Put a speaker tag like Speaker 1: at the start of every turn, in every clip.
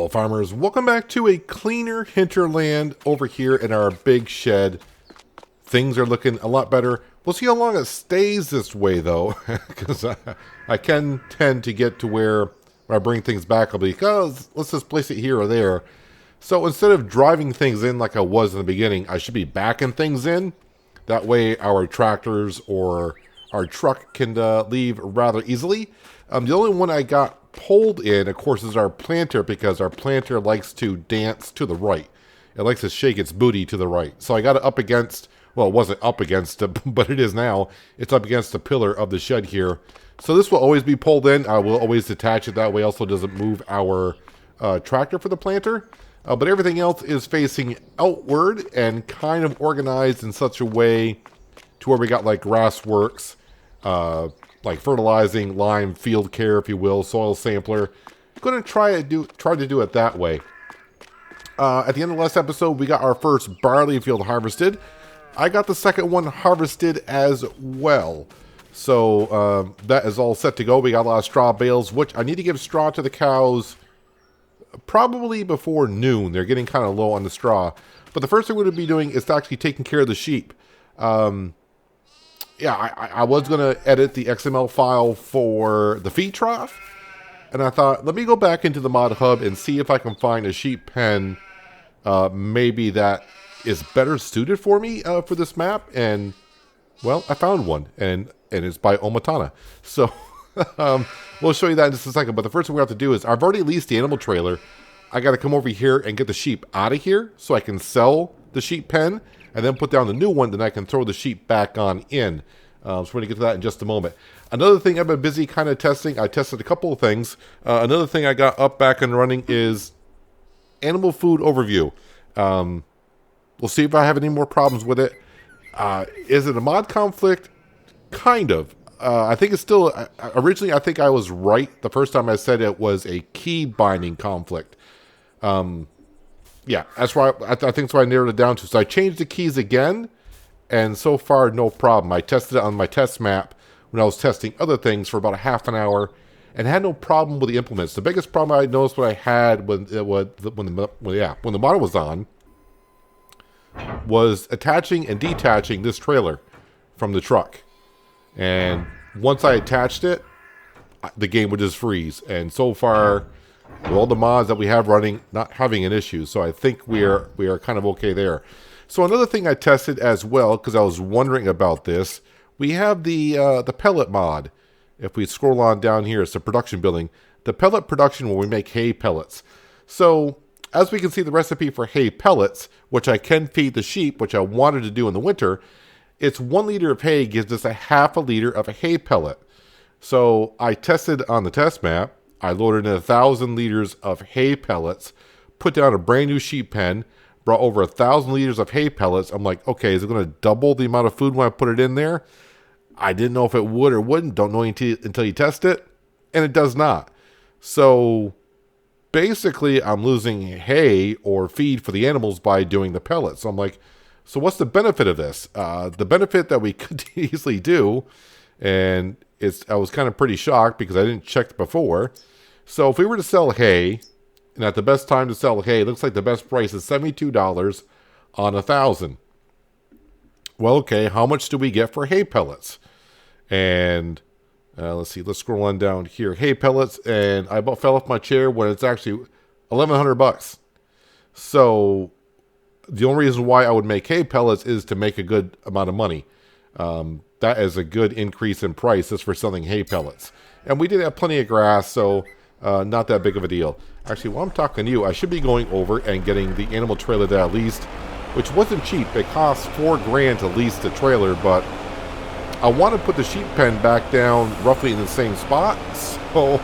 Speaker 1: Hello farmers, welcome back to a cleaner hinterland over here in our big shed. Things are looking a lot better. We'll see how long it stays this way though, because I can tend to get to where when I bring things back I'll be like, oh, let's just place it here or there. So instead of driving things in like I was in the beginning, I should be backing things in. That way our tractors or our truck can leave rather easily. The only one I got pulled in, of course, is our planter, because our planter likes to dance to the right. It likes to shake its booty to the right. So I got it up against, well, it wasn't up against it, but it is now. It's up against the pillar of the shed here. So this will always be pulled in. I will always detach it that way. Also doesn't move our tractor for the planter. But everything else is facing outward and kind of organized in such a way to where we got like grass works, like fertilizing, lime, field care, if you will, soil sampler. Going to try to do it that way. At the end of the last episode, we got our first barley field harvested. I got the second one harvested as well. So that is all set to go. We got a lot of straw bales, which I need to give straw to the cows probably before noon. They're getting kind of low on the straw. But the first thing we're going to be doing is actually taking care of the sheep. Yeah, I was going to edit the XML file for the feed trough. And I thought, let me go back into the mod hub and see if I can find a sheep pen maybe that is better suited for me for this map. And, well, I found one. And it's by Omatana. So we'll show you that in just a second. But the first thing we have to do is, I've already leased the animal trailer. I got to come over here and get the sheep out of here so I can sell the sheep pen. And then put down the new one, then I can throw the sheep back on in. So we're going to get to that in just a moment. Another thing I've been busy kind of testing, I tested a couple of things. Another thing I got up, back and running is animal food overview. We'll see if I have any more problems with it. Is it a mod conflict? Kind of. I think it's still, originally I think I was right the first time I said it was a key binding conflict. Yeah, that's why I think that's why I narrowed it down to. So I changed the keys again, and so far no problem. I tested it on my test map when I was testing other things for about a half an hour, and had no problem with the implements. The biggest problem I noticed what I had when the model was on was attaching and detaching this trailer from the truck. And once I attached it, the game would just freeze. And so far, with all the mods that we have running, not having an issue. So I think we are kind of okay there. So another thing I tested as well, because I was wondering about this, we have the pellet mod. If we scroll on down here, it's the production building. The pellet production where we make hay pellets. So as we can see, the recipe for hay pellets, which I can feed the sheep, which I wanted to do in the winter, it's 1 liter of hay gives us a half a liter of a hay pellet. So I tested on the test map. I loaded in 1,000 liters of hay pellets, put down a brand new sheep pen, brought over 1,000 liters of hay pellets. I'm like, okay, is it going to double the amount of food when I put it in there? I didn't know if it would or wouldn't. Don't know until you test it. And it does not. So basically, I'm losing hay or feed for the animals by doing the pellets. So I'm like, so what's the benefit of this? The benefit that we could easily do, and I was kind of pretty shocked because I didn't check before. So if we were to sell hay, and at the best time to sell hay, it looks like the best price is $72 on 1,000. Well, okay, how much do we get for hay pellets? And let's see, let's scroll on down here. Hay pellets, and I about fell off my chair when it's actually $1,100. So the only reason why I would make hay pellets is to make a good amount of money. That is a good increase in price just for selling hay pellets. And we did have plenty of grass, so not that big of a deal. Actually, while I'm talking to you, I should be going over and getting the animal trailer that I leased, which wasn't cheap. It cost $4,000 to lease the trailer, but I want to put the sheep pen back down roughly in the same spot. So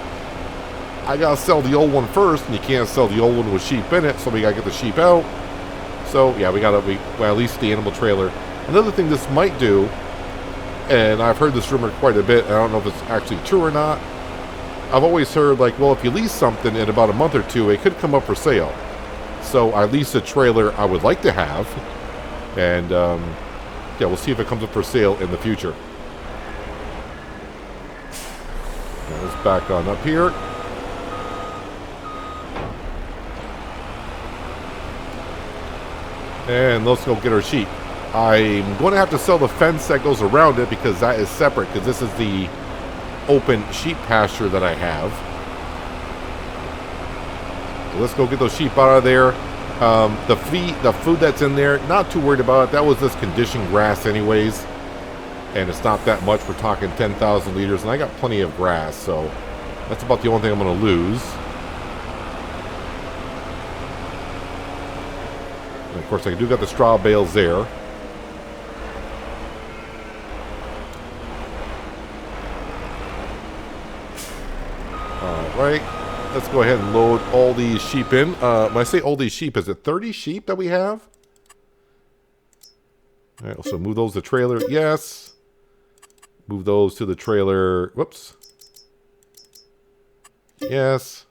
Speaker 1: I got to sell the old one first, and you can't sell the old one with sheep in it, so we got to get the sheep out. So yeah, we at least the animal trailer. Another thing this might do, and I've heard this rumor quite a bit, and I don't know if it's actually true or not. I've always heard, like, well, if you lease something in about a month or two, it could come up for sale. So I leased a trailer I would like to have, and yeah, we'll see if it comes up for sale in the future. Now let's back on up here. And let's go get our sheep. I'm going to have to sell the fence that goes around it because that is separate, because this is the open sheep pasture that I have. So let's go get those sheep out of there. The food that's in there, not too worried about it. That was this conditioned grass anyways. And it's not that much. We're talking 10,000 liters. And I got plenty of grass, so that's about the only thing I'm going to lose. And of course, I do got the straw bales there. Alright, let's go ahead and load all these sheep in. When I say all these sheep, is it 30 sheep that we have? Alright, so move those to the trailer. Yes. Move those to the trailer. Whoops. Yes.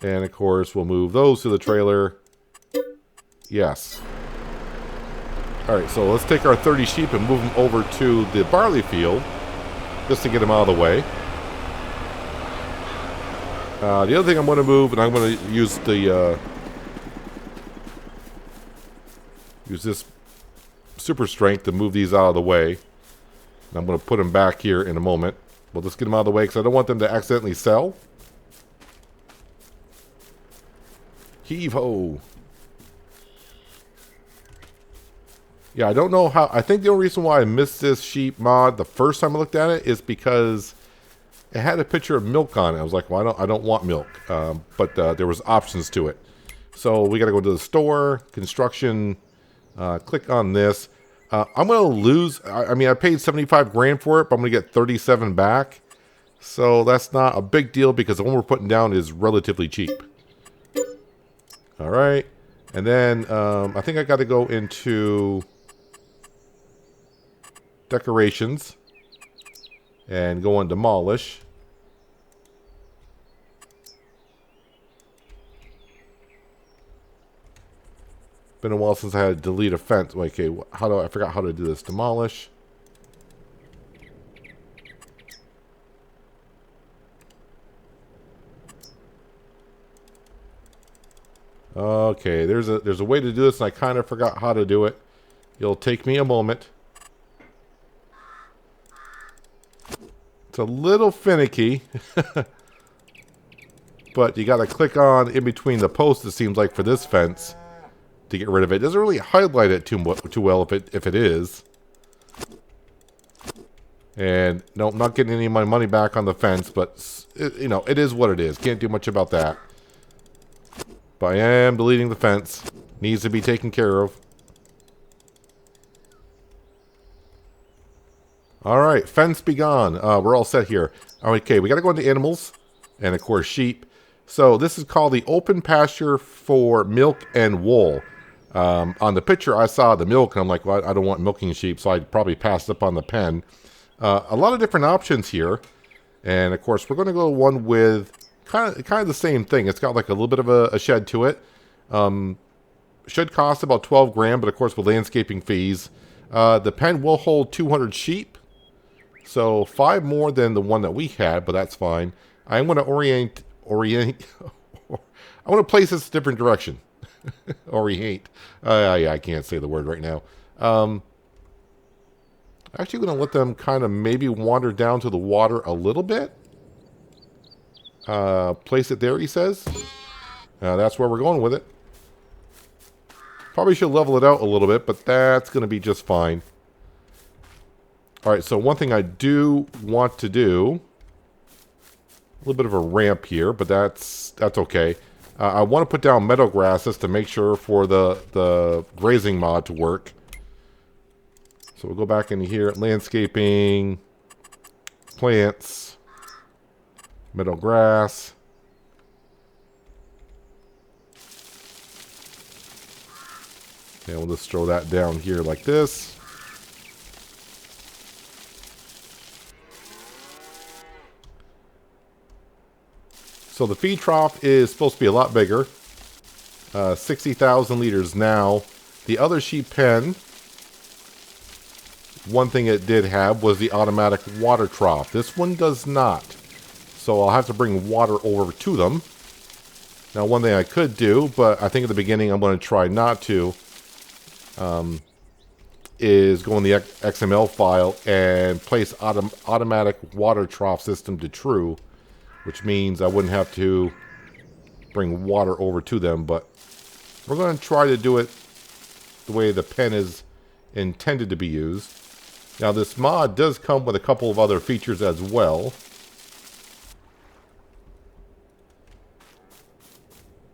Speaker 1: And of course, we'll move those to the trailer. Yes. Alright, so let's take our 30 sheep and move them over to the barley field, just to get them out of the way. The other thing I'm going to move, and I'm going to use the use this super strength to move these out of the way. And I'm going to put them back here in a moment. We'll just get them out of the way because I don't want them to accidentally sell. Heave-ho. Yeah, I don't know how. I think the only reason why I missed this sheep mod the first time I looked at it is because it had a picture of milk on it. I was like, well, I don't want milk. But there was options to it. So we got to go to the store, construction, click on this. I'm going to lose. I mean, I paid 75 grand for it, but I'm going to get 37 back. So that's not a big deal because the one we're putting down is relatively cheap. All right. And then I think I got to go into decorations and go on demolish. Been a while since I had to delete a fence. Okay, I forgot how to do this. Demolish. Okay, there's a way to do this, and I kind of forgot how to do it. It'll take me a moment. It's a little finicky. But you got to click on in between the posts, it seems like, for this fence to get rid of it. It doesn't really highlight it too well if it is. And no, I'm not getting any of my money back on the fence, but you know, it is what it is. Can't do much about that. But I am deleting the fence. Needs to be taken care of. Alright, fence be gone. We're all set here. Okay, we got to go into animals. And of course, sheep. So this is called the open pasture for milk and wool. On the picture, I saw the milk, and I'm like, well, I don't want milking sheep, so I probably passed up on the pen. A lot of different options here. And of course, we're going to go one with kind of the same thing. It's got like a little bit of a shed to it. Should cost about 12 grand, but of course with landscaping fees. The pen will hold 200 sheep. So 5 more than the one that we had, but that's fine. I'm going to orient. I want to place this a different direction. Orient. Yeah, I can't say the word right now. Actually going to let them kind of maybe wander down to the water a little bit. Place it there, he says. That's where we're going with it. Probably should level it out a little bit, but that's going to be just fine. Alright, so one thing I do want to do, a little bit of a ramp here, but that's okay. I want to put down meadow grasses to make sure for the grazing mod to work. So we'll go back into here, landscaping, plants, meadow grass. And we'll just throw that down here like this. So the feed trough is supposed to be a lot bigger. 60,000 liters now. The other sheep pen, one thing it did have was the automatic water trough. This one does not. So I'll have to bring water over to them. Now, one thing I could do, but I think at the beginning I'm going to try not to, is go in the XML file and place automatic water trough system to true, which means I wouldn't have to bring water over to them, but we're going to try to do it the way the pen is intended to be used. Now, this mod does come with a couple of other features as well.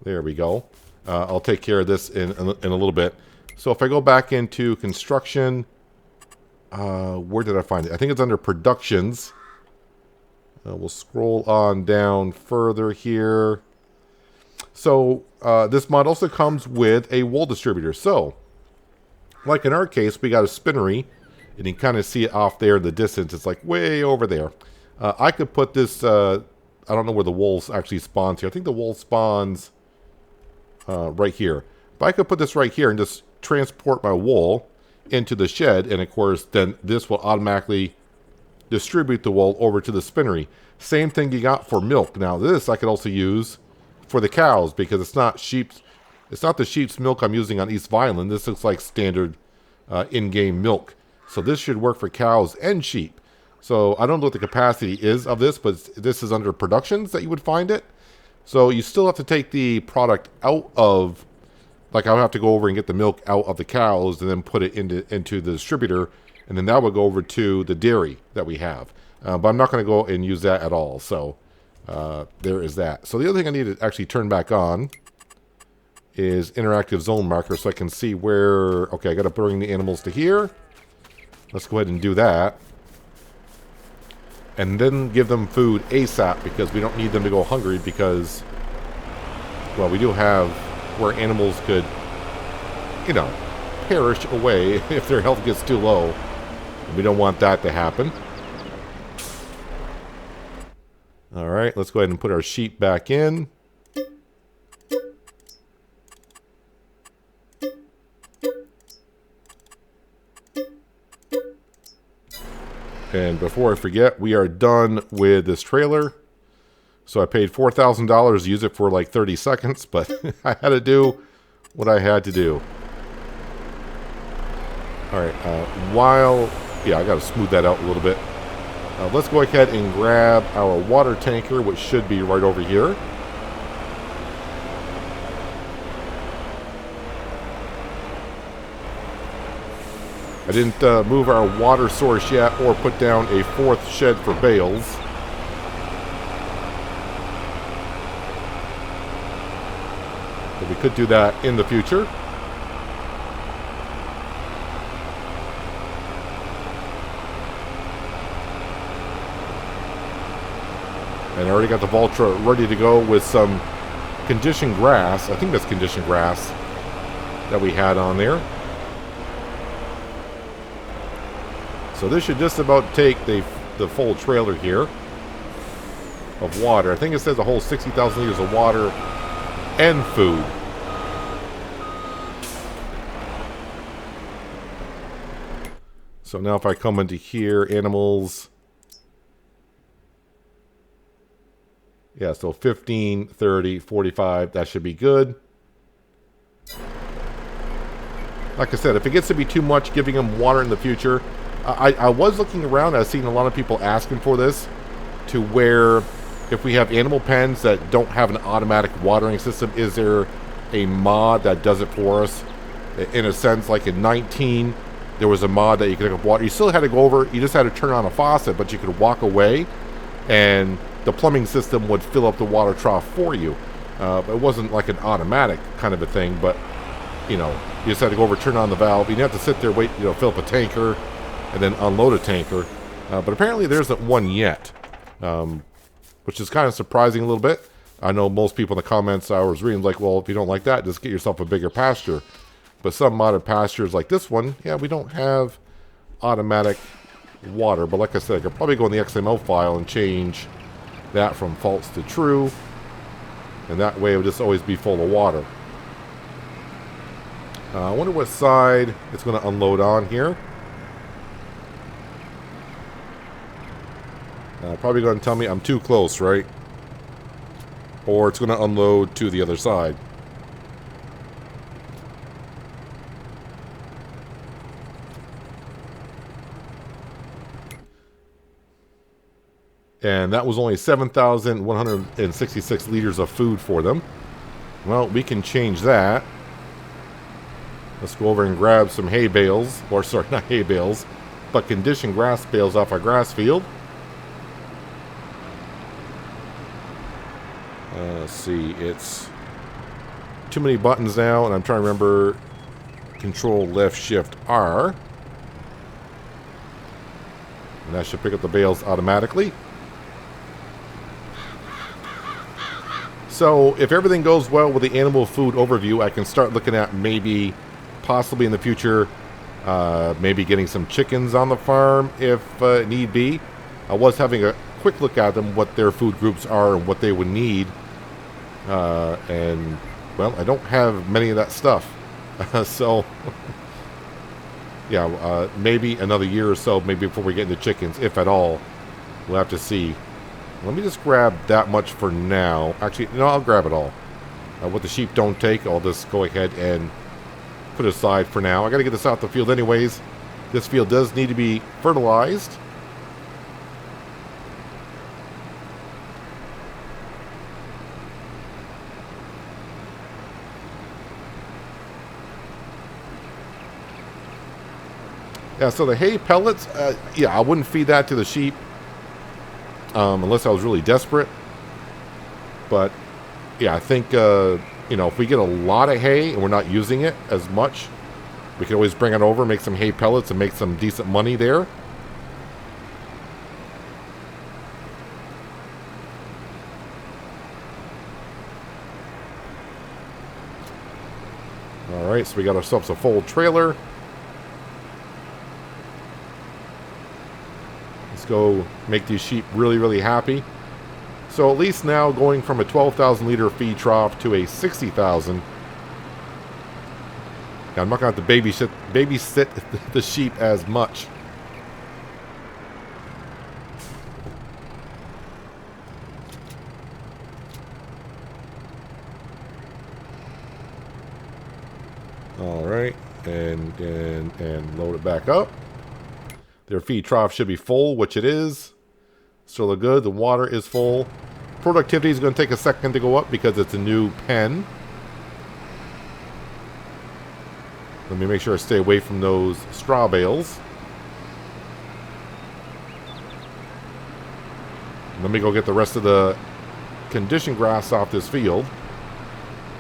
Speaker 1: There we go. I'll take care of this in a little bit. So if I go back into construction, where did I find it? I think it's under productions. We'll scroll on down further here. So this mod also comes with a wool distributor. So, like in our case, we got a spinnery, and you can kind of see it off there in the distance. It's like way over there. I could put this, I don't know where the wool actually spawns here. I think the wool spawns right here. But I could put this right here and just transport my wool into the shed, and of course then this will automatically distribute the wool over to the spinnery. Same thing you got for milk. Now this I could also use for the cows, because it's not the sheep's milk I'm using on East Violin. This looks like standard in-game milk. So this should work for cows and sheep. So I don't know what the capacity is of this, but this is under productions that you would find it. So you still have to take the product out of, like I would have to go over and get the milk out of the cows and then put it into the distributor, and then that would go over to the dairy that we have. But I'm not going to go and use that at all. So there is that. So the other thing I need to actually turn back on is interactive zone marker, so I can see where, okay, I got to bring the animals to here. Let's go ahead and do that. And then give them food ASAP, because we don't need them to go hungry, because, well, we do have where animals could, you know, perish away if their health gets too low. And we don't want that to happen. Alright, let's go ahead and put our sheep back in. And before I forget, we are done with this trailer. So I paid $4,000 to use it for like 30 seconds, but I had to do what I had to do. Alright, yeah, I got to smooth that out a little bit. Let's go ahead and grab our water tanker, which should be right over here. I didn't move our water source yet or put down a fourth shed for bales. But we could do that in the future. And I already got the Valtra ready to go with some conditioned grass. I think that's conditioned grass that we had on there. So this should just about take the full trailer here of water. I think it says a whole 60,000 liters of water and food. So now if I come into here, animals. Yeah, so 15, 30, 45, that should be good. Like I said, if it gets to be too much, giving them water in the future. I was looking around, I've seen a lot of people asking for this, to where if we have animal pens that don't have an automatic watering system, is there a mod that does it for us? In a sense, like in 19, there was a mod that you could hook up water. You still had to go over, you just had to turn on a faucet, but you could walk away, and the plumbing system would fill up the water trough for you. It wasn't like an automatic kind of a thing, but, you know, you just had to go over, turn on the valve. You didn't have to sit there, wait, you know, fill up a tanker, and then unload a tanker. But apparently there isn't one yet, which is kind of surprising a little bit. I know most people in the comments I was reading like, well, if you don't like that, just get yourself a bigger pasture. But some modded pastures like this one, yeah, we don't have automatic water. But like I said, I could probably go in the XML file and change that from false to true. And that way it would just always be full of water. I wonder what side it's going to unload on here. Probably going to tell me I'm too close, right? or it's going to unload to the other side. And that was only 7,166 liters of food for them. Well, we can change that. Let's go over and grab some hay bales. Or, sorry, not hay bales, but conditioned grass bales off our grass field. Let's see, it's too many buttons now, and I'm trying to remember Control Left Shift R. And that should pick up the bales automatically. So if everything goes well with the animal food overview, I can start looking at maybe, possibly in the future, maybe getting some chickens on the farm if need be. I was having a quick look at them, what their food groups are and what they would need. And, well, I don't have many of that stuff. So, yeah, maybe another year or so, maybe before we get into chickens, if at all. We'll have to see. Let me just grab that much for now. Actually, no, I'll grab it all. What the sheep don't take, I'll just go ahead and put it aside for now. I got to get this out the field anyways. This field does need to be fertilized. Yeah, so the hay pellets, yeah, I wouldn't feed that to the sheep. Unless I was really desperate. But, yeah, I think, you know, if we get a lot of hay and we're not using it as much, we can always bring it over, make some hay pellets, and make some decent money there. Alright, so we got ourselves a full trailer. Let's go make these sheep really, really happy. So at least now going from a 12,000 liter feed trough to a 60,000. I'm not going to have to babysit the sheep as much. All right, and load it back up. Their feed trough should be full, which it is. Still look good. The water is full. Productivity is going to take a second to go up because it's a new pen. Let me make sure I stay away from those straw bales. Let me go get the rest of the conditioned grass off this field.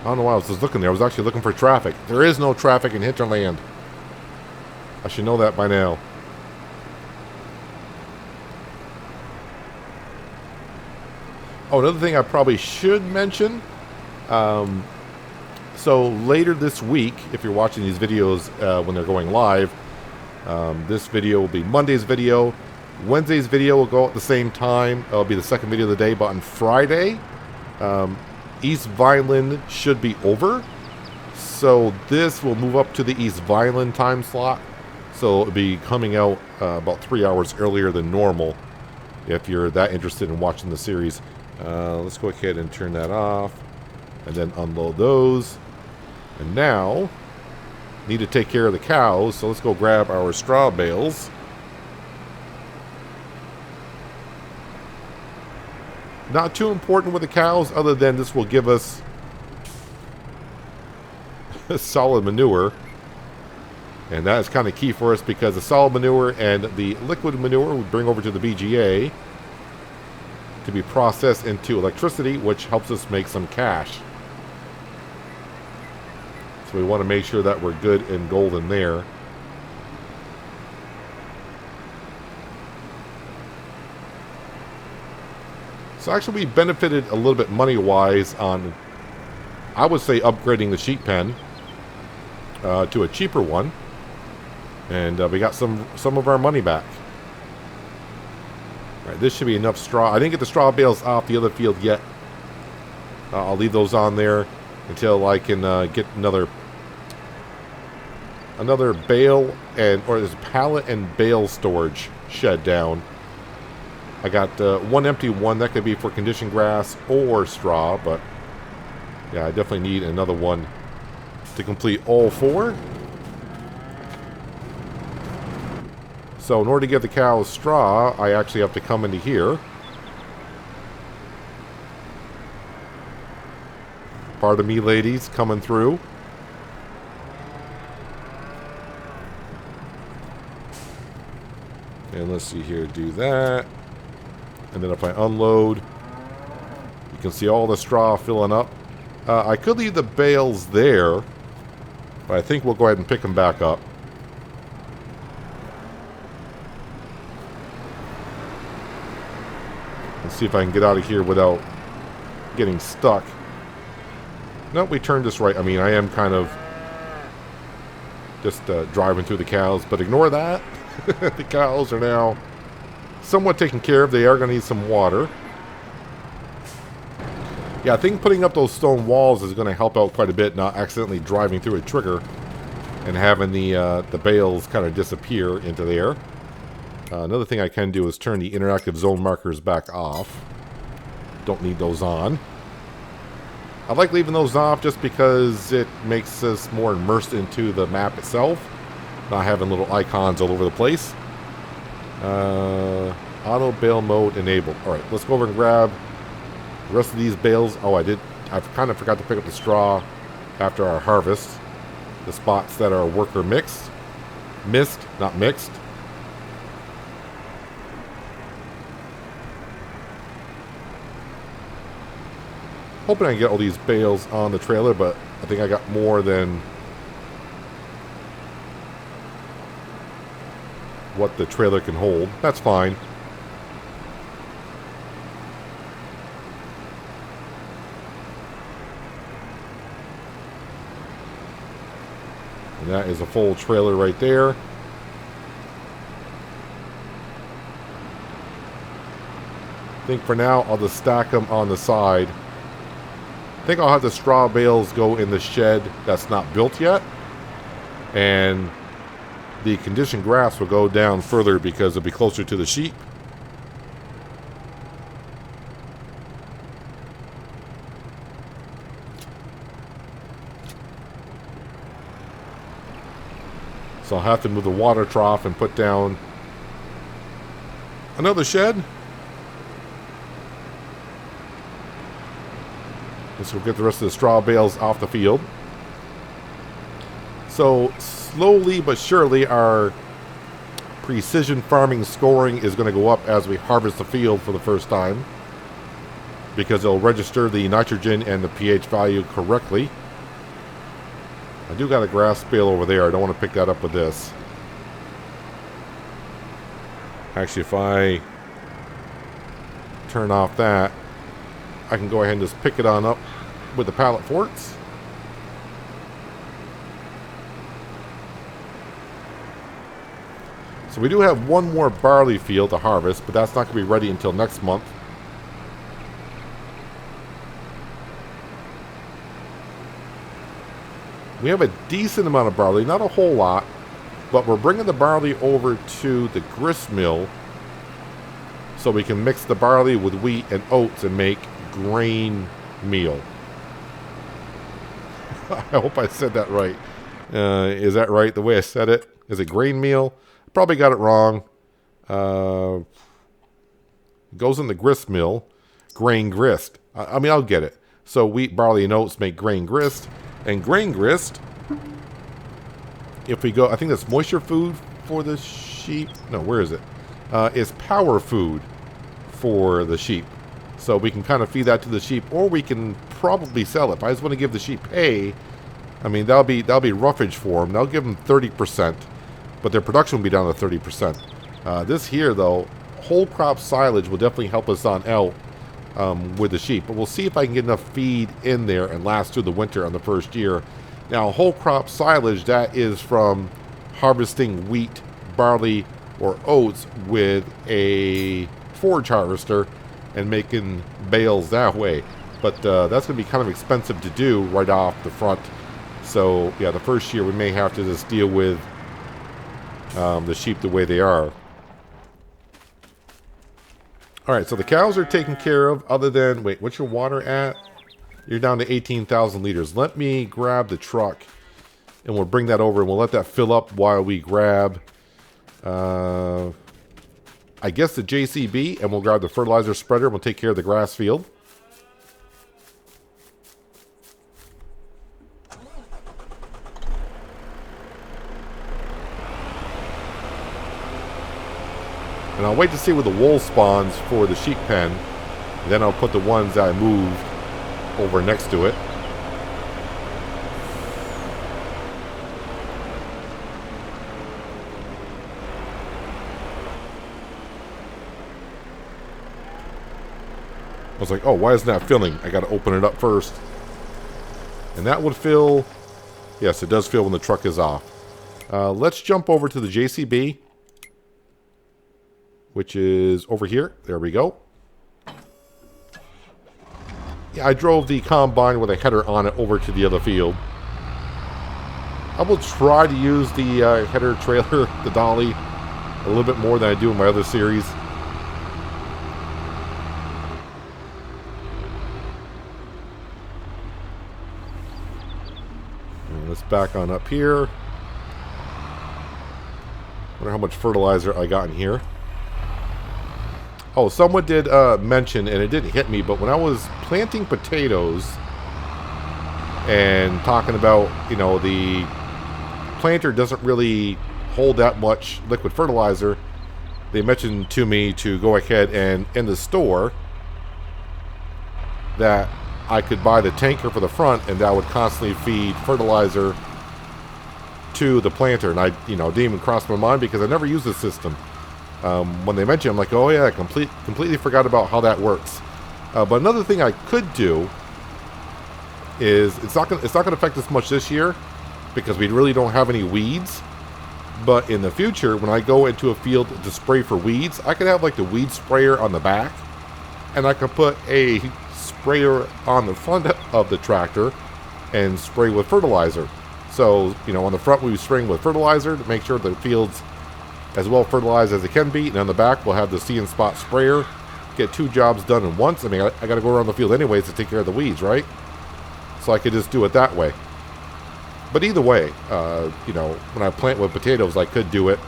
Speaker 1: I don't know why I was just looking there. I was actually looking for traffic. There is no traffic in Hinterland. I should know that by now. Oh, another thing I probably should mention. So later this week, if you're watching these videos when they're going live, this video will be Monday's video. Wednesday's video will go at the same time. It'll be the second video of the day. But on Friday, East Vineland should be over. So this will move up to the East Vineland time slot. So it'll be coming out about 3 hours earlier than normal if you're that interested in watching the series. Let's go ahead and turn that off and then unload those. And now need to take care of the cows, so let's go grab our straw bales. Not too important with the cows, other than this will give us solid manure. And that is kind of key for us because the solid manure and the liquid manure we bring over to the BGA to be processed into electricity, which helps us make some cash. So we want to make sure that we're good and golden there. So actually we benefited a little bit money-wise on, I would say, upgrading the sheep pen to a cheaper one. And we got some of our money back. Alright, this should be enough straw. I didn't get the straw bales off the other field yet. I'll leave those on there until I can get another bale or this pallet and bale storage shed down. I got one empty one. That could be for conditioned grass or straw, but yeah, I definitely need another one to complete all 4. So in order to get the cows straw, I actually have to come into here. Pardon me, ladies, coming through. And let's see here, do that. And then if I unload, you can see all the straw filling up. I could leave the bales there, but I think we'll go ahead and pick them back up. Let's see if I can get out of here without getting stuck. Nope, we turned this right. I mean, I am kind of just driving through the cows, but ignore that. The cows are now somewhat taken care of. They are going to need some water. Yeah, I think putting up those stone walls is going to help out quite a bit, not accidentally driving through a trigger and having the bales kind of disappear into there. Another thing I can do is turn the interactive zone markers back off. Don't need those on. I like leaving those off just because it makes us more immersed into the map itself, not having little icons all over the place. Auto bale mode enabled. Alright, let's go over and grab the rest of these bales. Oh, I kind of forgot to pick up the straw after our harvest. The spots that are worker mixed. Missed, not mixed. Hoping I can get all these bales on the trailer, but I think I got more than what the trailer can hold. That's fine. And that is a full trailer right there. I think for now I'll just stack them on the side. I think I'll have the straw bales go in the shed that's not built yet. And the conditioned grass will go down further because it'll be closer to the sheep. So I'll have to move the water trough and put down another shed. So we'll get the rest of the straw bales off the field. So slowly but surely our precision farming scoring is going to go up as we harvest the field for the first time, because it'll register the nitrogen and the pH value correctly. I do got a grass bale over there. I don't want to pick that up with this. Actually, if I turn off that, I can go ahead and just pick it on up with the pallet forks. So we do have one more barley field to harvest, but that's not going to be ready until next month. We have a decent amount of barley, not a whole lot, but we're bringing the barley over to the grist mill so we can mix the barley with wheat and oats and make grain meal. I hope I said that right. Is that right, the way I said it? Is it grain meal? Probably got it wrong. Goes in the grist mill. Grain grist. I mean, I'll get it. So wheat, barley, and oats make grain grist. And grain grist, if we go, I think that's moisture food for the sheep. No, where is it? Is power food for the sheep. So we can kind of feed that to the sheep, or we can probably sell it. If I just want to give the sheep hay, I mean, that'll be roughage for them. They'll give them 30%, but their production will be down to 30%. This here, though, whole crop silage will definitely help us on out with the sheep. But we'll see if I can get enough feed in there and last through the winter on the first year. Now, whole crop silage, that is from harvesting wheat, barley, or oats with a forage harvester and making bales that way. But that's going to be kind of expensive to do right off the front. So, yeah, the first year we may have to just deal with the sheep the way they are. All right, so the cows are taken care of. Other than, wait, what's your water at? You're down to 18,000 liters. Let me grab the truck, and we'll bring that over, and we'll let that fill up while we grab, I guess, the JCB, and we'll grab the fertilizer spreader, and we'll take care of the grass field. And I'll wait to see where the wool spawns for the sheep pen. And then I'll put the ones that I moved over next to it. I was like, oh, why isn't that filling? I got to open it up first. And that would fill. Yes, it does fill when the truck is off. Let's jump over to the JCB, which is over here. There we go. Yeah, I drove the combine with a header on it over to the other field. I will try to use the header trailer, the dolly, a little bit more than I do in my other series. And let's back on up here. Wonder how much fertilizer I got in here. Oh, someone did mention, and it didn't hit me, but when I was planting potatoes and talking about, you know, the planter doesn't really hold that much liquid fertilizer, they mentioned to me to go ahead and in the store that I could buy the tanker for the front, and that would constantly feed fertilizer to the planter. And I, you know, didn't even cross my mind because I never used this system. When they mentioned it, I'm like, oh yeah, I completely forgot about how that works. But another thing I could do is it's not gonna affect us much this year because we really don't have any weeds. But in the future, when I go into a field to spray for weeds, I could have like the weed sprayer on the back, and I could put a sprayer on the front of the tractor and spray with fertilizer. So, you know, on the front we were spraying with fertilizer to make sure the field's as well fertilized as it can be, and on the back we'll have the See and Spot sprayer. Get two jobs done at once. I mean, I got to go around the field anyways to take care of the weeds, right? So I could just do it that way. But either way, you know, when I plant with potatoes, I could do it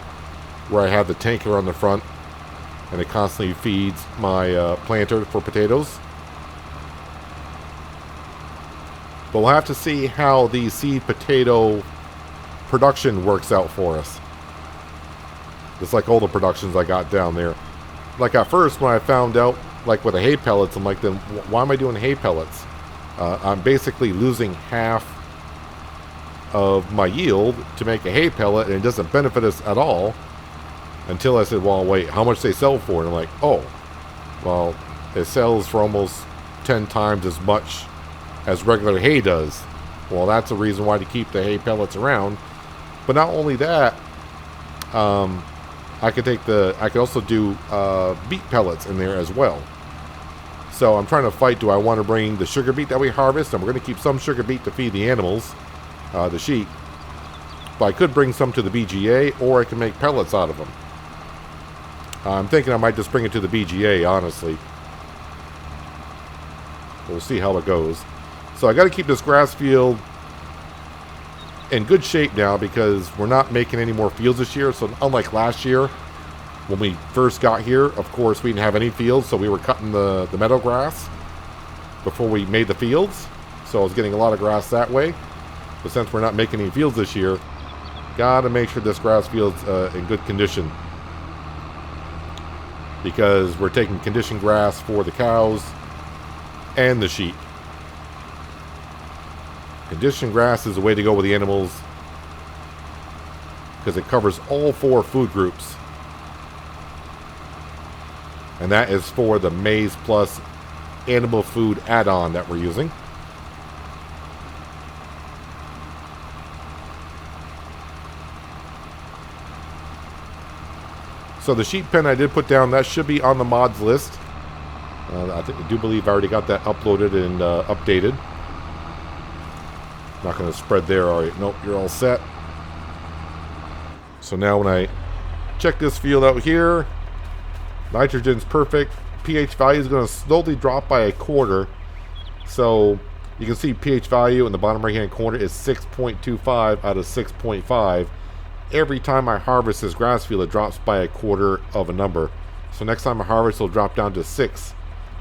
Speaker 1: where I have the tanker on the front, and it constantly feeds my planter for potatoes. But we'll have to see how the seed potato production works out for us. Just like all the productions I got down there. Like at first when I found out, like with the hay pellets, I'm like, then why am I doing hay pellets? I'm basically losing half of my yield to make a hay pellet, and it doesn't benefit us at all. Until I said, well, wait, how much they sell for? And I'm like, oh, well, it sells for almost 10 times as much as regular hay does. Well, that's a reason why to keep the hay pellets around. But not only that, I could also do beet pellets in there as well. So I'm trying to fight, do I want to bring the sugar beet that we harvest, and we're going to keep some sugar beet to feed the animals, the sheep. But I could bring some to the BGA, or I can make pellets out of them. I'm thinking I might just bring it to the BGA, honestly. We'll see how it goes. So I got to keep this grass field in good shape now because we're not making any more fields this year. So unlike last year when we first got here, of course we didn't have any fields, so we were cutting the meadow grass before we made the fields. So I was getting a lot of grass that way. But since we're not making any fields this year, gotta make sure this grass field's in good condition, because we're taking conditioned grass for the cows and the sheep. Conditioned grass is the way to go with the animals because it covers all 4 food groups. And that is for the Maize Plus animal food add-on that we're using. So the sheep pen I did put down, that should be on the mods list. I do believe I already got that uploaded and updated. Not going to spread there. All right, nope, you're all set. So now when I check this field out here, nitrogen's perfect. pH value is going to slowly drop by a quarter. So you can see pH value in the bottom right hand corner is 6.25 out of 6.5. Every time I harvest this grass field, it drops by a quarter of a number. So next time I harvest, it'll drop down to 6,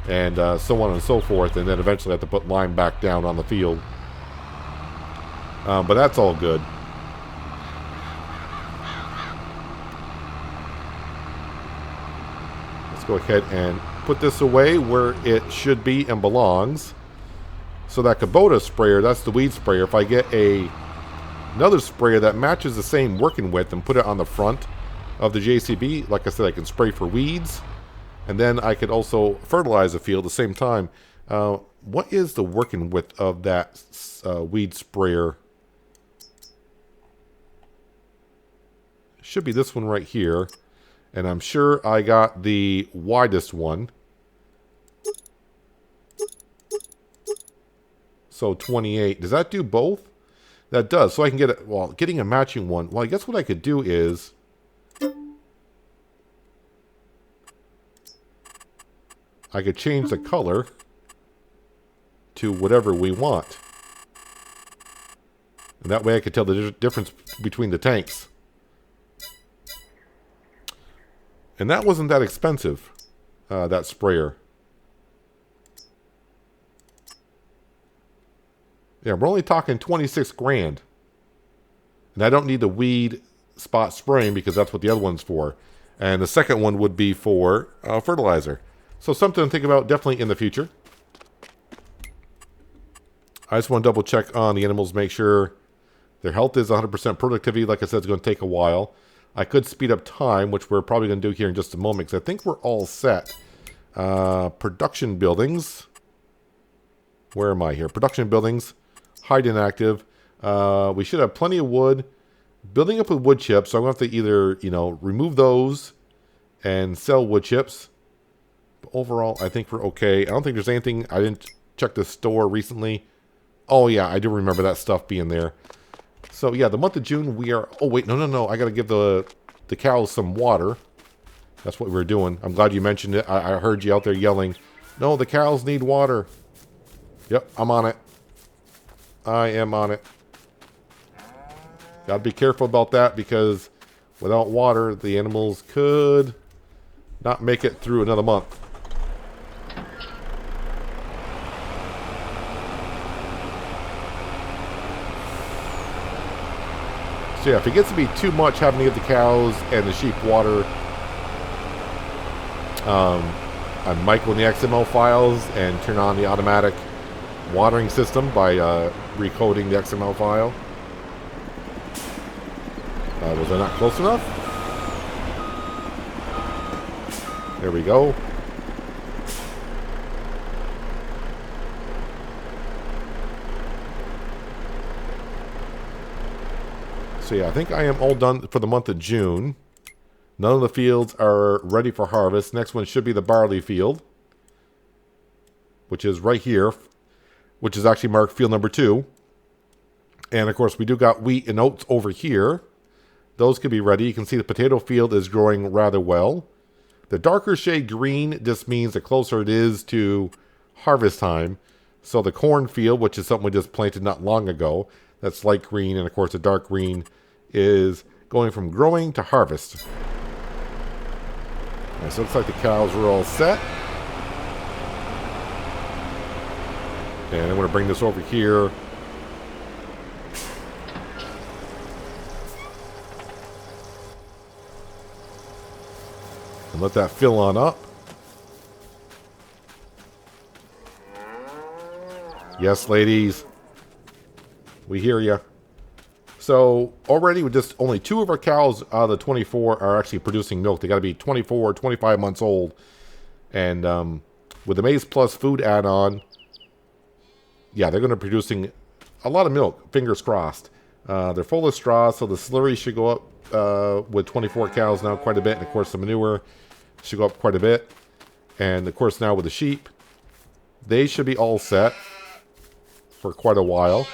Speaker 1: and so on and so forth, and then eventually I have to put lime back down on the field. But that's all good. Let's go ahead and put this away where it should be and belongs. So that Kubota sprayer, that's the weed sprayer. If I get another sprayer that matches the same working width and put it on the front of the JCB, like I said, I can spray for weeds, and then I could also fertilize the field at the same time. What is the working width of that weed sprayer? Should be this one right here, and I'm sure I got the widest one. So 28. Does that do both? That does. So I can get it. Well, getting a matching one. Well, I guess what I could do is I could change the color to whatever we want. And that way I could tell the difference between the tanks. And that wasn't that expensive, that sprayer. Yeah, we're only talking 26 grand. And I don't need the weed spot spraying because that's what the other one's for. And the second one would be for fertilizer. So something to think about definitely in the future. I just want to double check on the animals, make sure their health is 100% productivity. Like I said, it's going to take a while. I could speed up time, which we're probably going to do here in just a moment, because I think we're all set. Production buildings. Where am I here? Production buildings. Hide inactive. We should have plenty of wood. Building up with wood chips, so I'm going to have to either, remove those and sell wood chips. But overall, I think we're okay. I don't think there's anything. I didn't check the store recently. Oh, yeah, I do remember that stuff being there. So, yeah, the month of June, we are... Oh, wait, no. I got to give the cows some water. That's what we were doing. I'm glad you mentioned it. I heard you out there yelling, no, the cows need water. Yep, I'm on it. I am on it. Got to be careful about that because without water, the animals could not make it through another month. So yeah, if it gets to be too much having to give the cows and the sheep water, I might go in the XML files and turn on the automatic watering system by recoding the XML file. Was I not close enough? There we go. So yeah, I think I am all done for the month of June. None of the fields are ready for harvest. Next one should be the barley field, which is right here, which is actually marked field number 2. And of course, we do got wheat and oats over here. Those could be ready. You can see the potato field is growing rather well. The darker shade green just means the closer it is to harvest time. So the corn field, which is something we just planted not long ago, that's light green. And of course, the dark green is going from growing to harvest. Right, so it looks like the cows are all set. And I'm going to bring this over here. And let that fill on up. Yes, ladies. We hear you. So already with just only 2 of our cows out of the 24 are actually producing milk. They got to be 24 or 25 months old. And with the Maize Plus food add-on, yeah, they're going to be producing a lot of milk. Fingers crossed. They're full of straw, so the slurry should go up with 24 cows now quite a bit. And of course, the manure should go up quite a bit. And of course, now with the sheep, they should be all set for quite a while.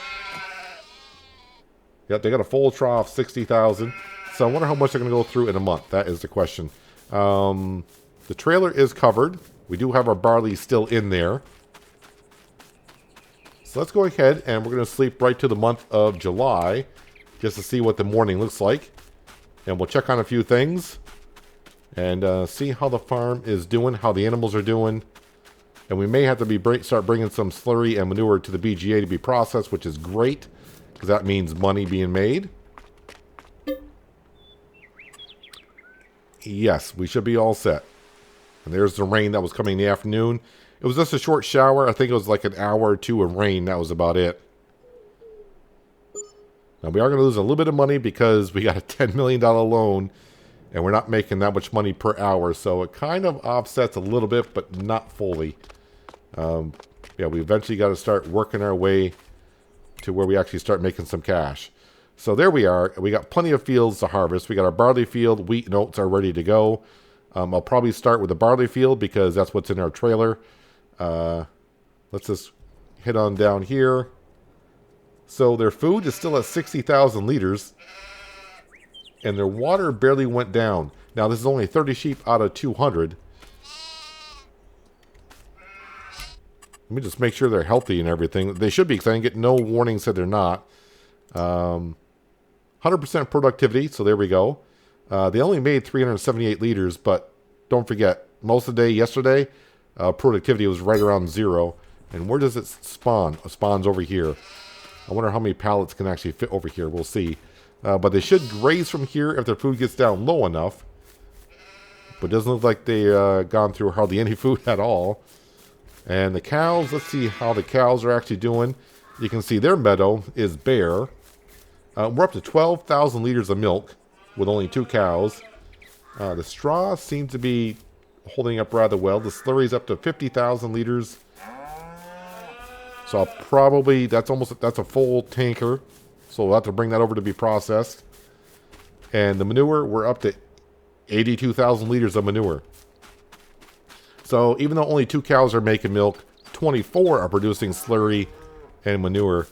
Speaker 1: Yep, they got a full trough, 60,000. So I wonder how much they're going to go through in a month. That is the question. The trailer is covered. We do have our barley still in there. So let's go ahead and we're going to sleep right to the month of July just to see what the morning looks like. And we'll check on a few things and see how the farm is doing, how the animals are doing. And we may have to start bringing some slurry and manure to the BGA to be processed, which is great because that means money being made. Yes, we should be all set. And there's the rain that was coming in the afternoon. It was just a short shower. I think it was like an hour or two of rain. That was about it. Now, we are going to lose a little bit of money because we got a $10 million loan. And we're not making that much money per hour. So it kind of offsets a little bit, but not fully. Yeah, we eventually got to start working our way to where we actually start making some cash. So there we are. We got plenty of fields to harvest. We got our barley field. Wheat and oats are ready to go. I'll probably start with the barley field because that's what's in our trailer. Let's just hit on down here. So their food is still at 60,000 liters. And their water barely went down. Now this is only 30 sheep out of 200. Let me just make sure they're healthy and everything. They should be because I didn't get no warnings that they're not. 100% productivity, so there we go. They only made 378 liters, but don't forget, most of the day yesterday, productivity was right around 0. And where does it spawn? It spawns over here. I wonder how many pallets can actually fit over here. We'll see. But they should graze from here if their food gets down low enough. But it doesn't look like they've gone through hardly any food at all. And the cows, let's see how the cows are actually doing. You can see their meadow is bare. We're up to 12,000 liters of milk with only 2 cows. The straw seems to be holding up rather well. The slurry's up to 50,000 liters. So I'll probably, that's a full tanker. So we'll have to bring that over to be processed. And the manure, we're up to 82,000 liters of manure. So even though only 2 cows are making milk, 24 are producing slurry and manure.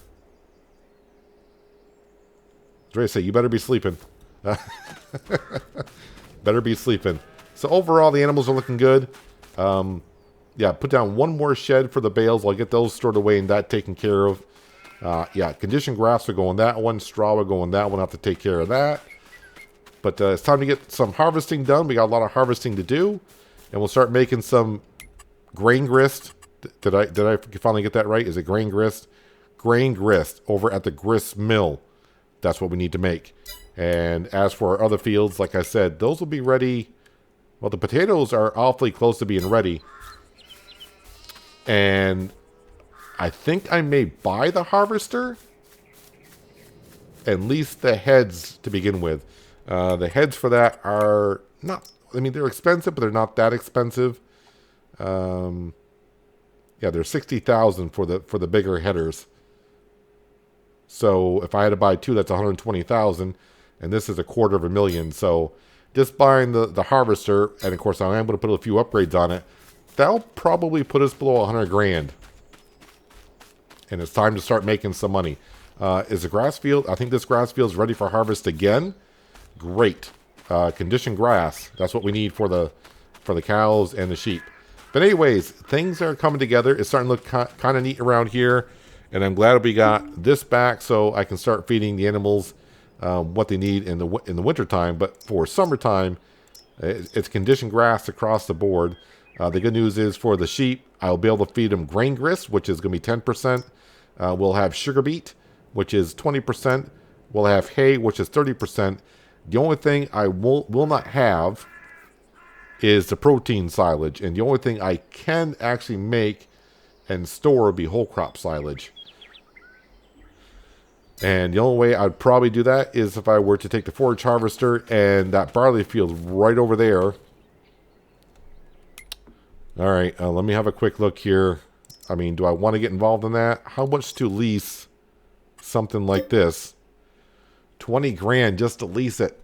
Speaker 1: I was ready to say, you better be sleeping. Better be sleeping. So overall, the animals are looking good. Yeah, put down one more shed for the bales. I'll get those stored away and that taken care of. Yeah, conditioned grass are going that one. Straw are going that one. I'll have to take care of that. But it's time to get some harvesting done. We got a lot of harvesting to do. And we'll start making some grain grist. Did I finally get that right? Is it grain grist? Grain grist over at the grist mill. That's what we need to make. And as for our other fields, like I said, those will be ready. Well, the potatoes are awfully close to being ready. And I think I may buy the harvester. At least the heads to begin with. The heads for that are not, I mean, they're expensive, but they're not that expensive. Yeah, they're 60,000 for the bigger headers. So if I had to buy 2, that's 120,000, and this is $250,000. So just buying the harvester, and of course I am going to put a few upgrades on it. That'll probably put us below 100 grand. And it's time to start making some money. Is the grass field? I think this grass field is ready for harvest again. Great. Conditioned grass. That's what we need for the cows and the sheep. But anyways, things are coming together. It's starting to look kind of neat around here. And I'm glad we got this back so I can start feeding the animals what they need in the wintertime. But for summertime, it's conditioned grass across the board. The good news is for the sheep, I'll be able to feed them grain grist, which is going to be 10%. We'll have sugar beet, which is 20%. We'll have hay, which is 30%. The only thing I will not have is the protein silage. And the only thing I can actually make and store will be whole crop silage. And the only way I'd probably do that is if I were to take the forage harvester and that barley field right over there. All right, let me have a quick look here. I mean, do I want to get involved in that? How much to lease something like this? 20 grand just to lease it.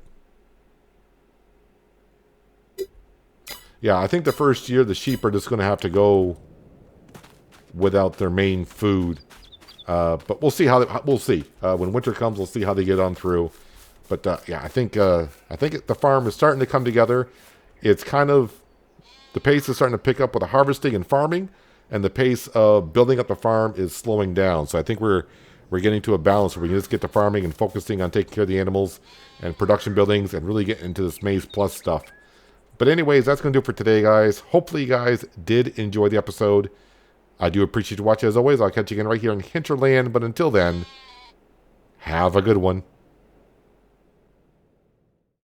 Speaker 1: Yeah, I think the first year the sheep are just going to have to go without their main food. But we'll see how we'll see when winter comes. We'll see how they get on through. But yeah, I think the farm is starting to come together. It's kind of the pace is starting to pick up with the harvesting and farming, and the pace of building up the farm is slowing down. So I think we're getting to a balance where we can just get to farming and focusing on taking care of the animals and production buildings and really get into this Maize Plus stuff. But anyways, that's going to do it for today, guys. Hopefully you guys did enjoy the episode. I do appreciate you watching as always. I'll catch you again right here in Hinterland. But until then, have a good one.